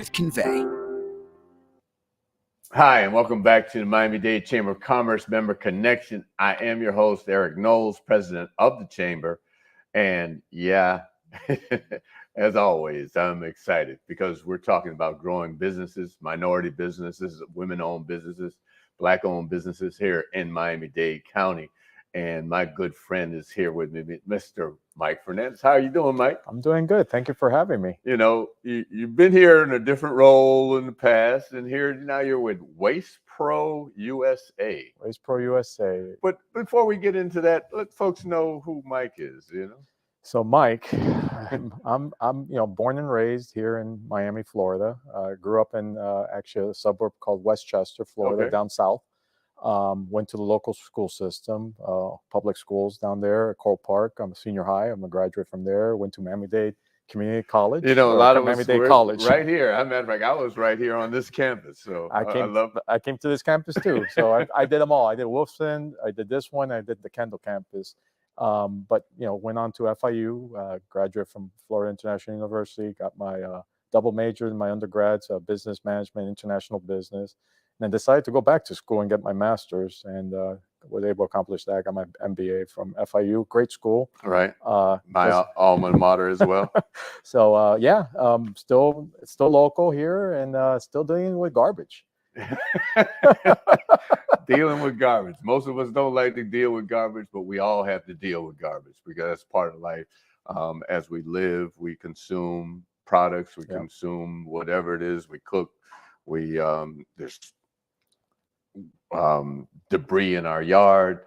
with Convey. Hi, and welcome back to the Miami-Dade Chamber of Commerce Member Connection. I am your host, Eric Knowles, president of the Chamber. And yeah, as always, I'm excited because we're talking about growing businesses, minority businesses, women-owned businesses, Black-owned businesses here in Miami-Dade County. And my good friend is here with me, Mr. Mike Fernandez. How are you doing, Mike? I'm doing good. Thank you for having me. You know, you've been here in a different role in the past, and here now you're with Waste Pro USA. Waste Pro USA. But before we get into that, let folks know who Mike is, So Mike, I'm born and raised here in Miami, Florida. Grew up in actually a suburb called Westchester, Florida, down south. Went to the local school system, public schools down there at Coral Park. I'm a senior high. I'm a graduate from there. Went to Miami-Dade Community College. A lot of Miami-Dade us College right here. As a matter of fact, I was right here on this campus. So I came to this campus too. So I did them all. I did Wolfson. I did this one. I did the Kendall campus. But went on to FIU. Graduate from Florida International University. Got my double major in my undergrads, business management, international business. And then decided to go back to school and get my master's, and was able to accomplish that. I got my MBA from FIU, great school. Right. My alma mater as well. So still local here, and still dealing with garbage. Dealing with garbage. Most of us don't like to deal with garbage, but we all have to deal with garbage because that's part of life. As we live, we consume products, we consume whatever it is, we cook. There's debris in our yard,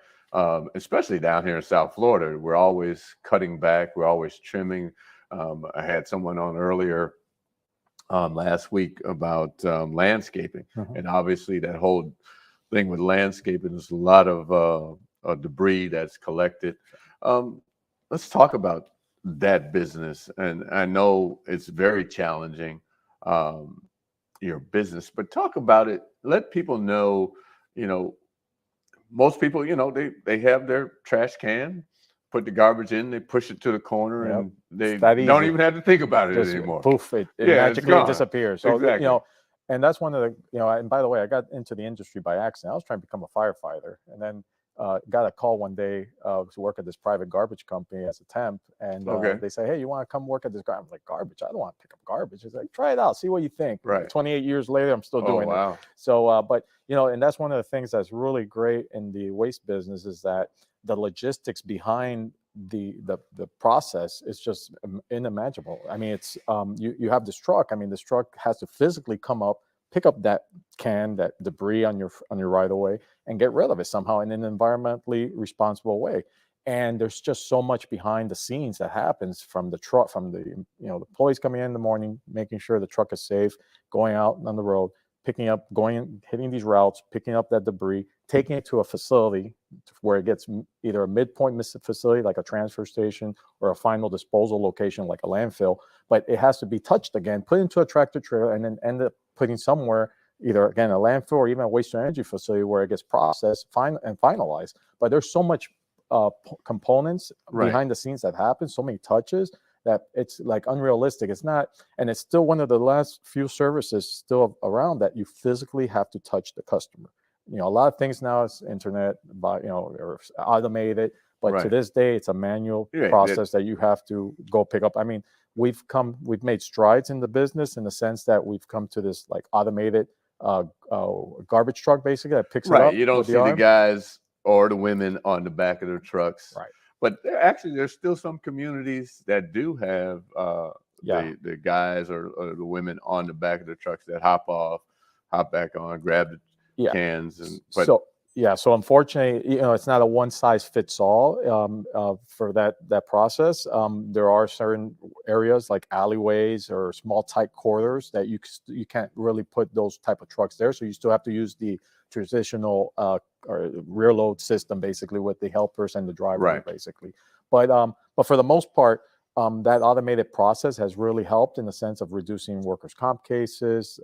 especially down here in South Florida. We're always cutting back, we're always trimming. I had someone on earlier last week about landscaping, and obviously that whole thing with landscaping is a lot of debris that's collected. Let's talk about that business, and I know it's very challenging, your business, but talk about it. Let people know, most people, they have their trash can, put the garbage in, they push it to the corner, and they don't even have to think about it anymore. Poof, it magically disappears. So, exactly. And that's one of the, and by the way, I got into the industry by accident. I was trying to become a firefighter, and then got a call one day to work at this private garbage company as a temp, and they say, "Hey, you want to come work at this garbage?" I'm like, "Garbage? I don't want to pick up garbage." It's like, "Try it out, see what you think." Right. 28 years later, I'm still doing it. So, but and that's one of the things that's really great in the waste business is that the logistics behind the process is just unimaginable. I mean, it's you have this truck. I mean, this truck has to physically come up, pick up that can, that debris on your right of way, and get rid of it somehow in an environmentally responsible way. And there's just so much behind the scenes that happens from the truck, from the the employees coming in the morning, making sure the truck is safe, going out on the road, picking up, hitting these routes, picking up that debris, taking it to a facility where it gets either a midpoint facility like a transfer station or a final disposal location like a landfill, but it has to be touched again, put into a tractor trailer, and then end up putting somewhere, either again a landfill or even a waste to energy facility where it gets processed and finalized. But there's so much components behind the scenes that happen, so many touches, that it's like unrealistic. It's not, and it's still one of the last few services still around that you physically have to touch the customer. A lot of things now is internet, or automated, but to this day, it's a manual process that you have to go pick up. I mean, we've made strides in the business in the sense that we've come to this like automated garbage truck basically that picks it up. You don't see the guys or the women on the back of their trucks. Right. But there's still some communities that do have the guys or the women on the back of the trucks that hop back on, grab the cans. So unfortunately, it's not a one size fits all for that process. There are certain areas like alleyways or small tight corridors that you can't really put those type of trucks there. So you still have to use the traditional or rear load system, basically with the helpers and the driver, basically. But for the most part, that automated process has really helped in the sense of reducing workers' comp cases,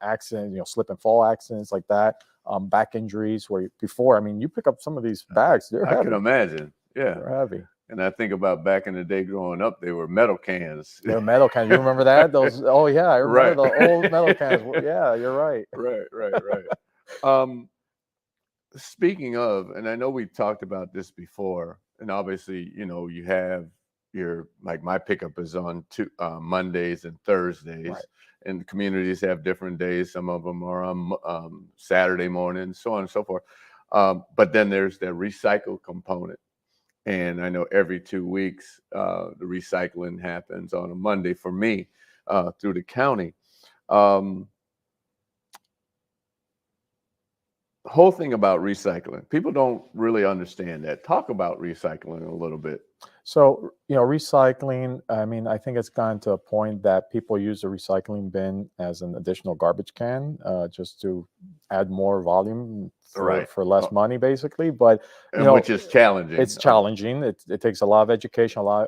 accidents, slip and fall accidents like that, back injuries where before, I mean, you pick up some of these bags, they're heavy. I can imagine. Yeah. They're heavy. And I think about back in the day growing up, they were metal cans. They were metal cans. You remember that? Those? Oh yeah, I remember the old metal cans. Yeah, you're right. Right. Speaking of, and I know we talked about this before, and obviously, you have my pickup is on Mondays and Thursdays, Right. and the communities have different days. Some of them are on Saturday morning, so on and so forth. But then there's the recycle component. And I know every 2 weeks, the recycling happens on a Monday for me through the county. The whole thing about recycling, people don't really understand that. Talk about recycling a little bit. So, recycling, I mean, I think it's gotten to a point that people use the recycling bin as an additional garbage can, just to add more volume for less money, basically. But, which is challenging. It's challenging. It takes a lot of education, a lot,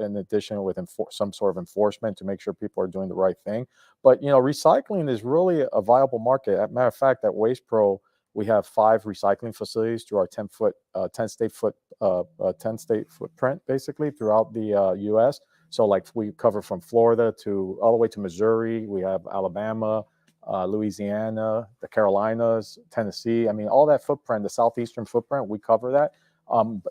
in addition with some sort of enforcement to make sure people are doing the right thing. But, recycling is really a viable market. As a matter of fact, at Waste Pro, we have 5 recycling facilities through our 10 state footprint, basically throughout the U.S. So like we cover from Florida to all the way to Missouri. We have Alabama, Louisiana, the Carolinas, Tennessee. I mean, all that footprint, the southeastern footprint, we cover that.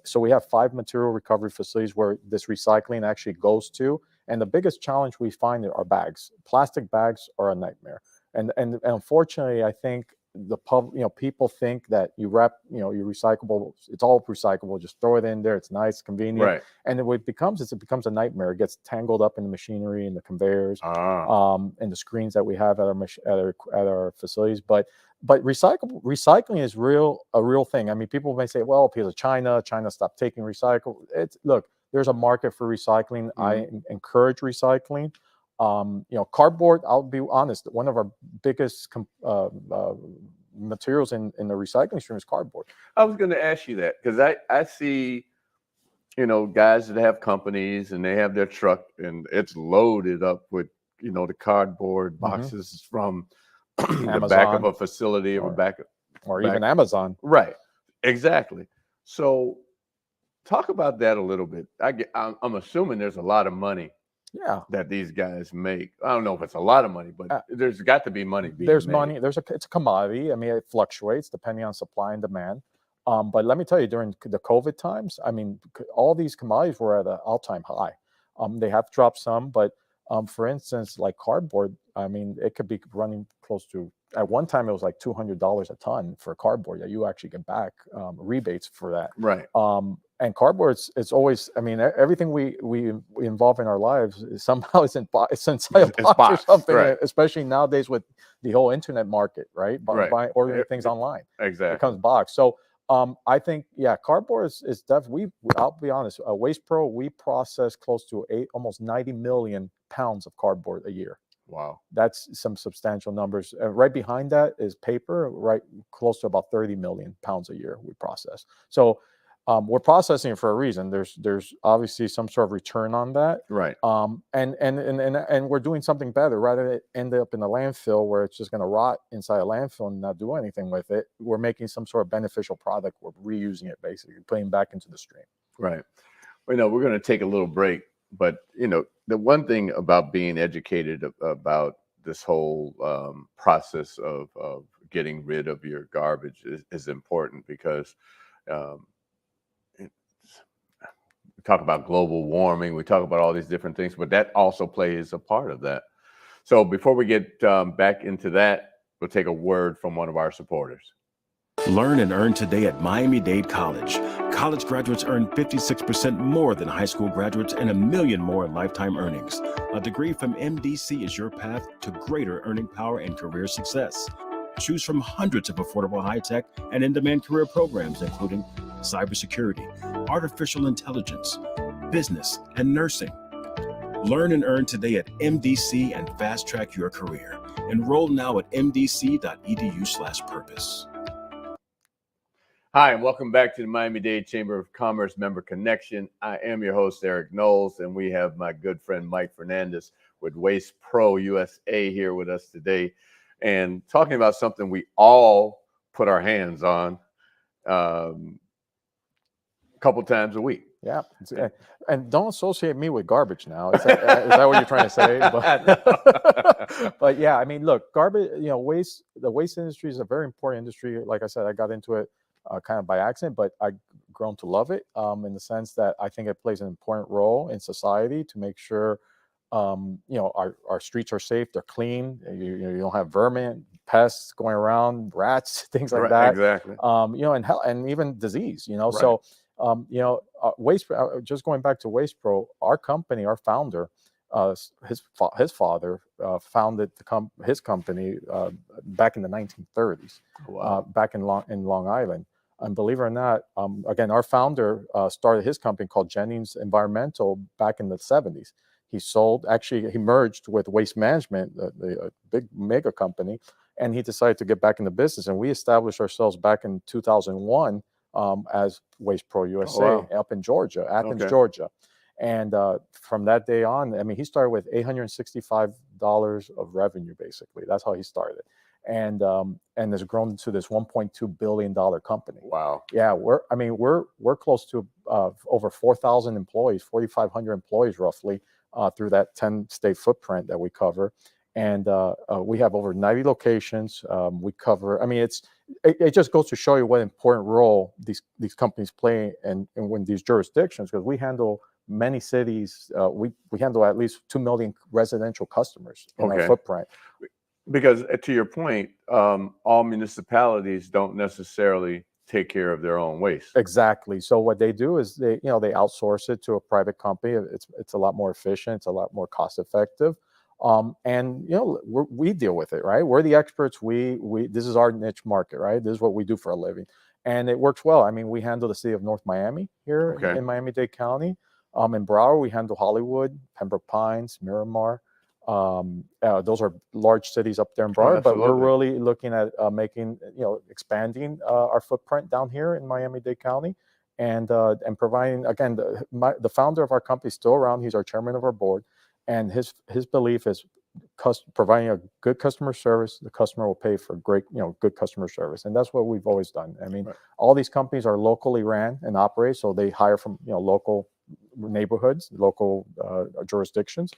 So we have 5 material recovery facilities where this recycling actually goes to. And the biggest challenge we find are bags. Plastic bags are a nightmare. And unfortunately, I think people think that you wrap, your recyclable, it's all recyclable, just throw it in there. It's nice, convenient. Right. And it becomes a nightmare. It gets tangled up in the machinery and the conveyors, and the screens that we have at our facilities. But recycling is a real thing. I mean, people may say, well, because of China stopped taking recycle. Look, there's a market for recycling. Mm-hmm. I encourage recycling. Cardboard, I'll be honest, one of our biggest materials in the recycling stream is cardboard. I was going to ask you that because I see, guys that have companies and they have their truck and it's loaded up with, the cardboard boxes from the back of a facility or even Amazon. Right. Exactly. So talk about that a little bit. I'm assuming there's a lot of money that these guys make. I don't know if it's a lot of money, but there's got to be money being there's made. Money. It's a commodity. I mean, it fluctuates depending on supply and demand. But let me tell you, during the COVID times, I mean, all these commodities were at an all-time high. They have dropped some, but for instance, like cardboard, I mean, it could be running close to, at one time, it was like $200 a ton for cardboard that you actually get back rebates for that. Right. And cardboard, it's always, I mean, everything we involve in our lives somehow it's inside a box or something, right. Especially nowadays with the whole internet market, right? By ordering things online. Exactly. It comes boxed. So I think, cardboard is definitely, I'll be honest, Waste Pro, we process close to almost 90 million pounds of cardboard a year. Wow. That's some substantial numbers. Right behind that is paper, right close to about 30 million pounds a year we process. So we're processing it for a reason. There's obviously some sort of return on that. Right. And we're doing something better. Rather than end up in a landfill where it's just going to rot inside a landfill and not do anything with it, we're making some sort of beneficial product. We're reusing it, basically, putting it back into the stream. Right. Well, we're going to take a little break. But, the one thing about being educated about this whole process of getting rid of your garbage is important because we talk about global warming, we talk about all these different things, but that also plays a part of that. So before we get back into that, we'll take a word from one of our supporters. Learn and earn today at Miami-Dade College. College graduates earn 56% more than high school graduates and $1 million more in lifetime earnings. A degree from MDC is your path to greater earning power and career success. Choose from hundreds of affordable high-tech and in-demand career programs, including cybersecurity, artificial intelligence, business, and nursing. Learn and earn today at MDC and fast-track your career. Enroll now at mdc.edu/purpose. Hi, and welcome back to the Miami-Dade Chamber of Commerce Member Connection. I am your host, Eric Knowles, and we have my good friend Mike Fernandez with Waste Pro USA here with us today, and talking about something we all put our hands on a couple times a week. Yeah, and don't associate me with garbage now. Is that what you're trying to say? But yeah, I mean, look, garbage. The waste industry is a very important industry. Like I said, I got into it kind of by accident, but I've grown to love it in the sense that I think it plays an important role in society to make sure our streets are safe, they're clean. You don't have vermin, pests going around, rats, things like that. Exactly. And health, and even disease. Right. So. Waste. Just going back to Waste Pro, our company, our founder, his father founded his company back in the 1930s. Wow. Back in Long Island. And believe it or not, again, our founder started his company called Jennings Environmental back in the 70s. He merged with Waste Management, a big mega company, and he decided to get back in the business. And we established ourselves back in 2001. As Waste Pro USA up in Georgia, Athens, Georgia. And from that day on, I mean, he started with $865 of revenue, basically. That's how he started. And has grown to this $1.2 billion company. Wow. Yeah, we're close to over 4,000 employees, 4,500 employees roughly through that 10-state footprint that we cover. And we have over 90 locations. We cover. I mean, it just goes to show you what important role these companies play in these jurisdictions, because we handle many cities. We handle at least 2 million residential customers in our footprint. Because to your point, all municipalities don't necessarily take care of their own waste. Exactly. So what they do is they outsource it to a private company. It's a lot more efficient. It's a lot more cost effective. And we deal with it, right? We're the experts. This is our niche market, right? This is what we do for a living, and it works well. I mean, we handle the city of North Miami here in Miami-Dade County. In Broward, we handle Hollywood, Pembroke Pines, Miramar. Those are large cities up there in Broward, but we're really looking at expanding our footprint down here in Miami-Dade County, and providing, again, the founder of our company is still around. He's our chairman of our board. And his belief is providing a good customer service. The customer will pay for good customer service, and that's what we've always done. I mean, all these companies are locally ran and operate, so they hire from local neighborhoods, local jurisdictions.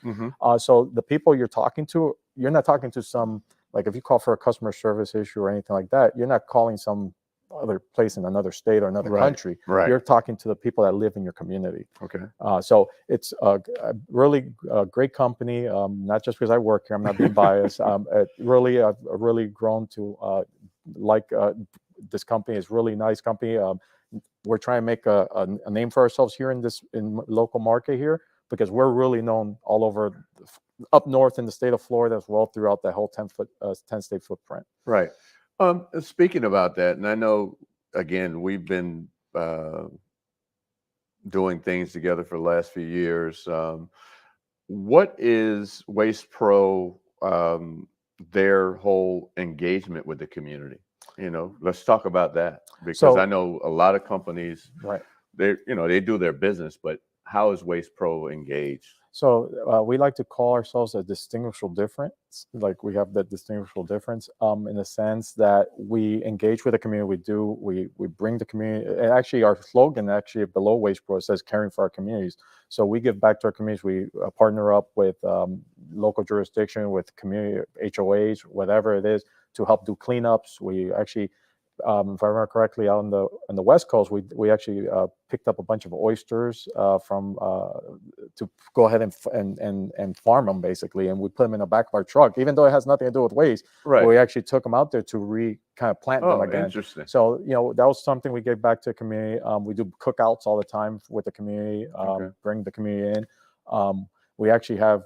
So the people you're talking to, you're not talking to some, like, if you call for a customer service issue or anything like that, you're not calling some other place in another state or another country. You're talking to the people that live in your community. So it's a really great company, not just because I work here. I'm not being biased. I've really grown to like this company. Is really nice company. We're trying to make a name for ourselves here in local market here, because we're really known all over up north in the state of Florida as well, throughout that whole 10-state footprint. Right. Speaking about that, and I know, again, we've been doing things together for the last few years. What is Waste Pro, their whole engagement with the community? Let's talk about that, because I know a lot of companies, they do their business, but how is Waste Pro engaged? So we like to call ourselves a distinguishable difference. Like, we have that distinguishable difference in the sense that we engage with the community. We bring the community. And actually, our slogan below Waste Pro says "Caring for our communities." So we give back to our communities. We partner up with local jurisdiction, with community HOAs, whatever it is, to help do cleanups. We actually, if I remember correctly, out on the West Coast, we actually picked up a bunch of oysters to go ahead and farm them, basically, and we put them in the back of our truck, even though it has nothing to do with waste. We actually took them out there to kind of plant them again. Interesting. So that was something we gave back to the community. We do cookouts all the time with the community. Bring the community in. We actually have.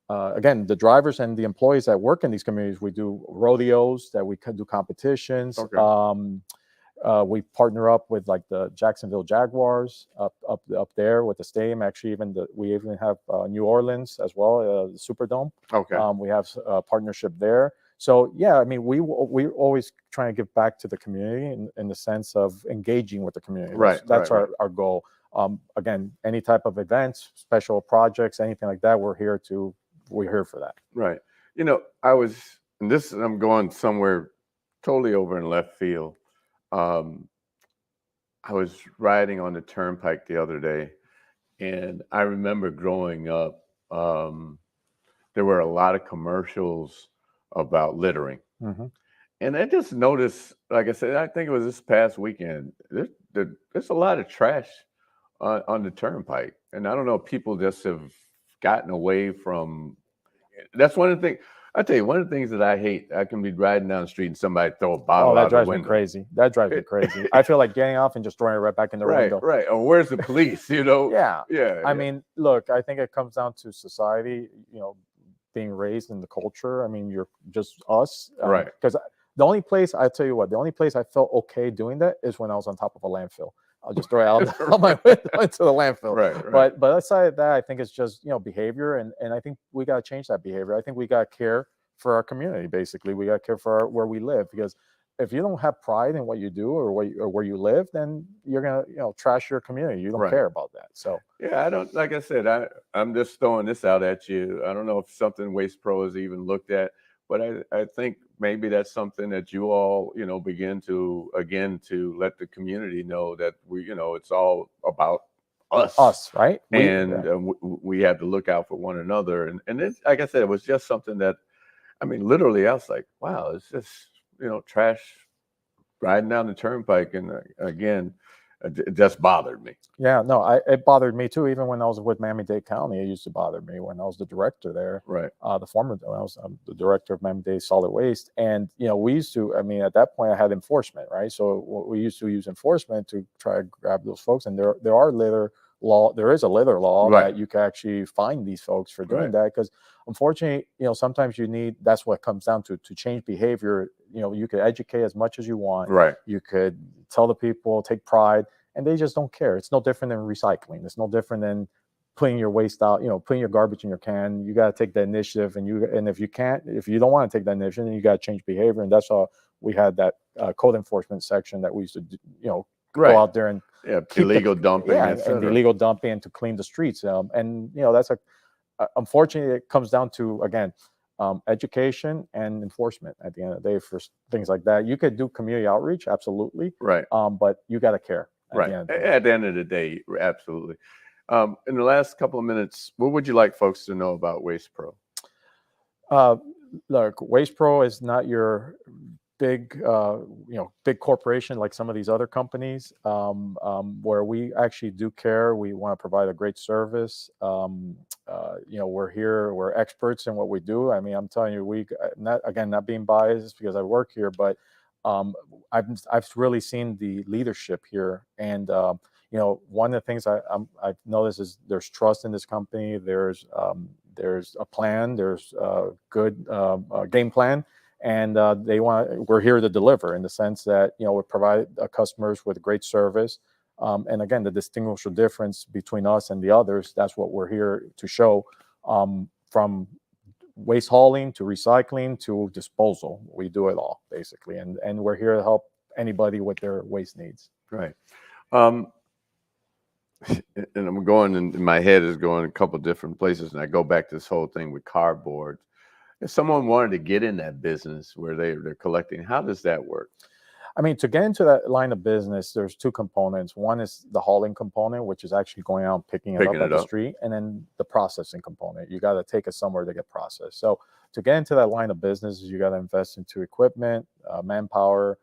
Again, the drivers and the employees that work in these communities, we do rodeos, that we can do competitions. We partner up with, like, the Jacksonville Jaguars up there with the stadium. Actually, we even have New Orleans as well, the Superdome. We have a partnership there. So yeah, I mean, we always try to give back to the community in the sense of engaging with the community. That's our goal. Again, any type of events, special projects, anything like that, we're here for that. Right. I'm going somewhere totally over in left field. I was riding on the turnpike the other day, and I remember growing up, there were a lot of commercials about littering. Mm-hmm. And I just noticed, like I said, I think it was this past weekend, there's a lot of trash on the turnpike. And I don't know, people just have gotten away from, that's one of the things, I tell you, one of the things that I hate, I can be riding down the street and somebody throw a bottle out the window. That drives me crazy. That drives me crazy. I feel like getting off and just throwing it right back in the window. Right. Or where's the police, you know? Yeah. I mean, look, I think it comes down to society, being raised in the culture. I mean, you're just us. Right. Because the only place, I tell you what, the only place I felt okay doing that is when I was on top of a landfill. I'll just throw it out my window into the landfill. Right. But aside that, I think it's just, behavior. And I think we got to change that behavior. I think we got to care for our community. Basically, we got to care for where we live, because if you don't have pride in what you do or where you live, then you're going to, trash your community. You don't care about that. So, yeah, I don't, like I said, I'm just throwing this out at you. I don't know if something Waste Pro has even looked at, but I think maybe that's something that you all, begin to, again, to let the community know that it's all about us, right? We have to look out for one another. And it's, like I said, it was just something that, I mean, literally, I was like, wow, it's just, trash riding down the turnpike. And again, it just bothered me. Yeah, no, it bothered me too. Even when I was with Miami-Dade County, it used to bother me when I was the director there. Right. When I was the director of Miami-Dade Solid Waste. And, we used to, I mean, at that point I had enforcement, right? So we used to use enforcement to try to grab those folks. And there is a litter law that you can actually find these folks for doing that. Because unfortunately, sometimes that's what it comes down to change behavior. You could educate as much as you want. Right. You could tell the people, take pride, and they just don't care. It's no different than recycling. It's no different than putting your waste out, putting your garbage in your can. You got to take the initiative, and if you don't want to take that initiative, then you got to change behavior. And that's how we had that code enforcement section that we used to go out there and illegal dumping, and illegal dumping, to clean the streets. And that's unfortunately, it comes down to, again, education and enforcement at the end of the day for things like that. You could do community outreach, absolutely, right. But you got to care. At the end of the day, absolutely. In the last couple of minutes, what would you like folks to know about Waste Pro? Look, Waste Pro is not your big corporation like some of these other companies, where we actually do care. We want to provide a great service. We're here. We're experts in what we do. I mean, I'm telling you, not being biased because I work here, but I've really seen the leadership here. And one of the things I've noticed is there's trust in this company. There's a plan. There's a good game plan. And we're here to deliver, in the sense that, we provide customers with great service. And again, the distinguishable difference between us and the others, that's what we're here to show, from waste hauling to recycling to disposal. We do it all, basically. And we're here to help anybody with their waste needs. Right. And I'm going, in my head is going a couple of different places. And I go back to this whole thing with cardboard. If someone wanted to get in that business where they're collecting, how does that work? I mean, to get into that line of business, there's two components. One is the hauling component, which is actually going out and picking it up at the street, and then the processing component. You got to take it somewhere to get processed. So to get into that line of business, you got to invest into equipment, manpower,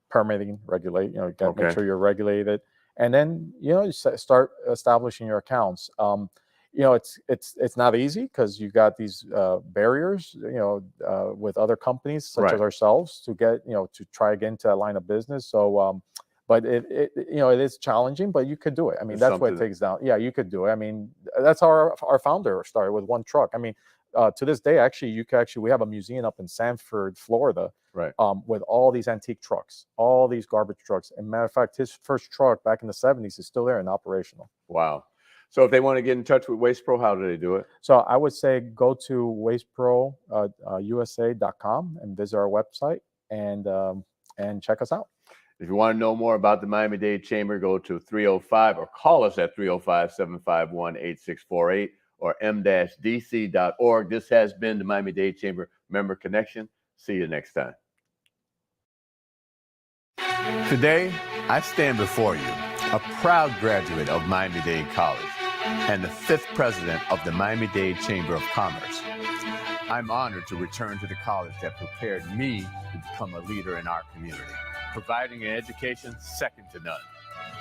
permitting, regulate. You got to make sure you're regulated, and then you start establishing your accounts. It's not easy, because you got these barriers, with other companies such as ourselves to get, to try to get into that line of business. So, but it is challenging, but you could do it. I mean, that's what it takes down. Yeah, you could do it. I mean, that's how our founder started, with one truck. I mean, to this day, we have a museum up in Sanford, Florida, with all these antique trucks, all these garbage trucks. And matter of fact, his first truck back in the 70s is still there and operational. Wow. So if they want to get in touch with Waste Pro, how do they do it? So I would say go to wastepro.usa.com and visit our website and check us out. If you want to know more about the Miami-Dade Chamber, go to 305 or call us at 305-751-8648 or m-dc.org. This has been the Miami-Dade Chamber Member Connection. See you next time. Today, I stand before you, a proud graduate of Miami-Dade College and the 5th president of the Miami-Dade Chamber of Commerce. I'm honored to return to the college that prepared me to become a leader in our community, providing an education second to none.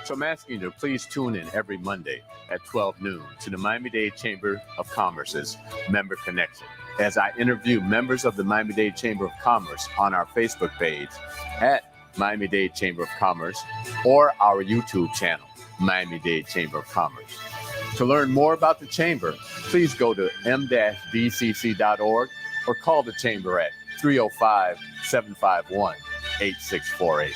So I'm asking you to please tune in every Monday at 12 noon to the Miami-Dade Chamber of Commerce's Member Connection, as I interview members of the Miami-Dade Chamber of Commerce on our Facebook page at Miami-Dade Chamber of Commerce or our YouTube channel, Miami-Dade Chamber of Commerce. To learn more about the Chamber, please go to m-dcc.org or call the Chamber at 305-751-8648.